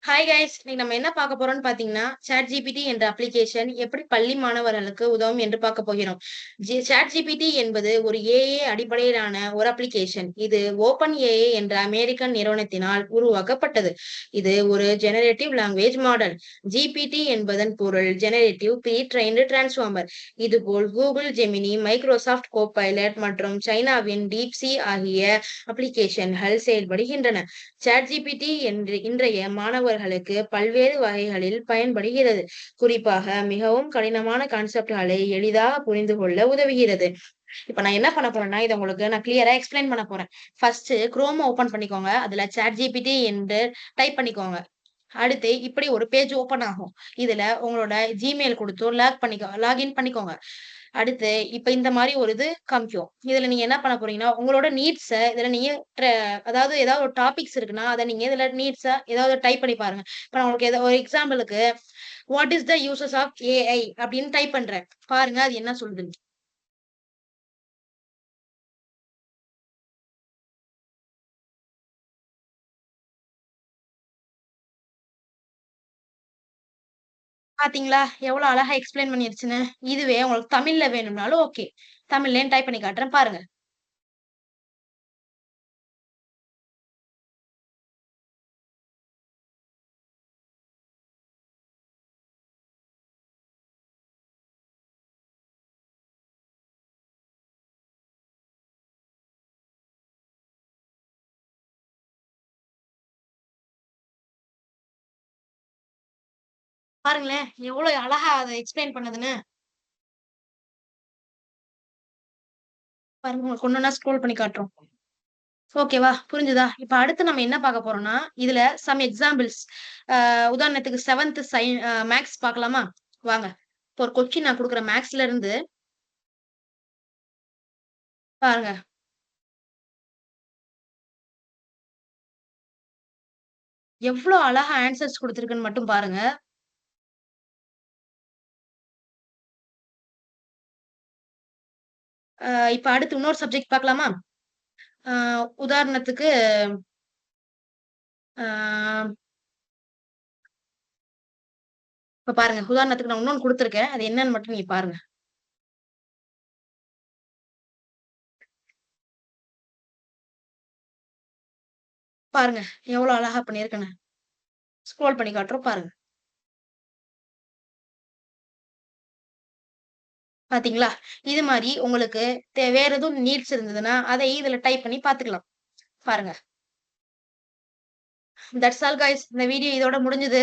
Hi guys! இன்னைக்கு நம்ம என்ன பார்க்க போறோம்னு பார்த்தீங்கன்னா, ChatGPT என்ற அப்ளிகேஷன் எப்படி பள்ளி மாணவர்களுக்கு உதவும் என்று பார்க்க போகிறோம். ChatGPT என்பது ஒரு ஏஐ அடிப்படையிலான ஒரு அப்ளிகேஷன். இது ஓப்பன் ஏஐ என்ற அமெரிக்கன் நிறுவனத்தினால் உருவாக்கப்பட்டது. இது ஒரு ஜெனரேட்டிவ் லாங்குவேஜ் மாடல். GPT என்பதன் பொருள் ஜெனரேட்டிவ் ப்ரீ ட்ரெய்ன்டு டிரான்ஸ்ஃபார்மர். இதுபோல் Google Gemini, Microsoft Copilot மற்றும் சைனாவின் DeepSeek ஆகிய அப்ளிகேஷன்கள் செயல்படுகின்றன. ChatGPT என்று இன்றைய மாணவர்களுக்கு பல்வேறு வகைகளில் பயன்படுகிறது. குறிப்பாக மிகவும் கடினமான கான்செப்ட்களை எளிதாக புரிந்து கொள்ள உதவுகிறது. இப்ப நான் என்ன பண்ண போறேன்னா, இத உங்களுக்கு நான் கிளியரா எக்ஸ்பிளைன் பண்ண போறேன். ஃபர்ஸ்ட் குரோம் ஓப்பன் பண்ணிக்கோங்க. அதுல ChatGPT என்று டைப் பண்ணிக்கோங்க. அடுத்து இப்படி ஒரு பேஜ் ஓப்பன் ஆகும். இதுல உங்களோட Gmail குடுத்து லாகின் பண்ணிக்கோங்க. அடுத்து இப்ப இந்த மாரி ஒரு இது காமிக்கும். இதுல நீங்க என்ன பண்ண போறீங்கன்னா, உங்களோட நீட்ஸ இதுல நீங்க ட்ர அதாவது ஏதாவது ஒரு டாபிக்ஸ் இருக்குன்னா, அத நீங்க இதுல நீட்ஸா ஏதாவது டைப் பண்ணி பாருங்க. இப்ப நான் உங்களுக்கு ஒரு எக்ஸாம்பிளுக்கு, what is the uses of AI அப்படின்னு டைப் பண்றேன். பாருங்க அது என்ன சொல்லுதுன்னு. பாத்தீங்களா? எவ்வளவு அழகா எக்ஸ்பிளைன் பண்ணிருச்சுன்னு. இதுவே உங்களுக்கு தமிழ்ல வேணும்னாலும் ஓகே. தமிழ்லயும் டைப் பண்ணி காட்டுறேன் பாருங்க. பாருங்களேன், எவ்வளவு அழகா அத எக்ஸ்பிளைன் பண்ணுதுன்னு. பாருங்க உங்களுக்கு ஒண்ணொண்ணா ஸ்க்ரோல் பண்ணி காட்டுறோம். ஓகேவா? புரிஞ்சுதா? இப்ப அடுத்து நம்ம என்ன பார்க்க போறோம்னா, இதுல சம் எக்ஸாம்பிள்ஸ் உதாரணத்துக்கு 7த் மேத்ஸ் பார்க்கலாமா? வாங்க. இப்போ ஒரு கொஸ்டின் நான் குடுக்குறேன் மேத்ஸ்ல இருந்து பாருங்க. எவ்ளோ அழகா ஆன்சர்ஸ் குடுத்திருக்குன்னு மட்டும் பாருங்க. இப்ப அடுத்து இன்னொரு சப்ஜெக்ட் பார்க்கலாமா? அ உதாரணத்துக்கு அ இப்ப பாருங்க. உதாரணத்துக்கு நான் இன்னொன்னு குடுத்துருக்கேன். அது என்னன்னு மட்டும் நீங்க பாருங்க. பாருங்க. எவ்ளோ அழகா பண்ணியிருக்குன்னு. ஸ்க்ரோல் பண்ணி காட்டுறோம் பாருங்க. பாத்தீங்களா? இது மாரி உங்களுக்கு வேற எதுவும் நீட்ஸ் இருந்ததுன்னா, அதை இதுல டைப் பண்ணி பாத்துக்கலாம். பாருங்க. That's all guys. இந்த வீடியோ இதோட முடிஞ்சுது.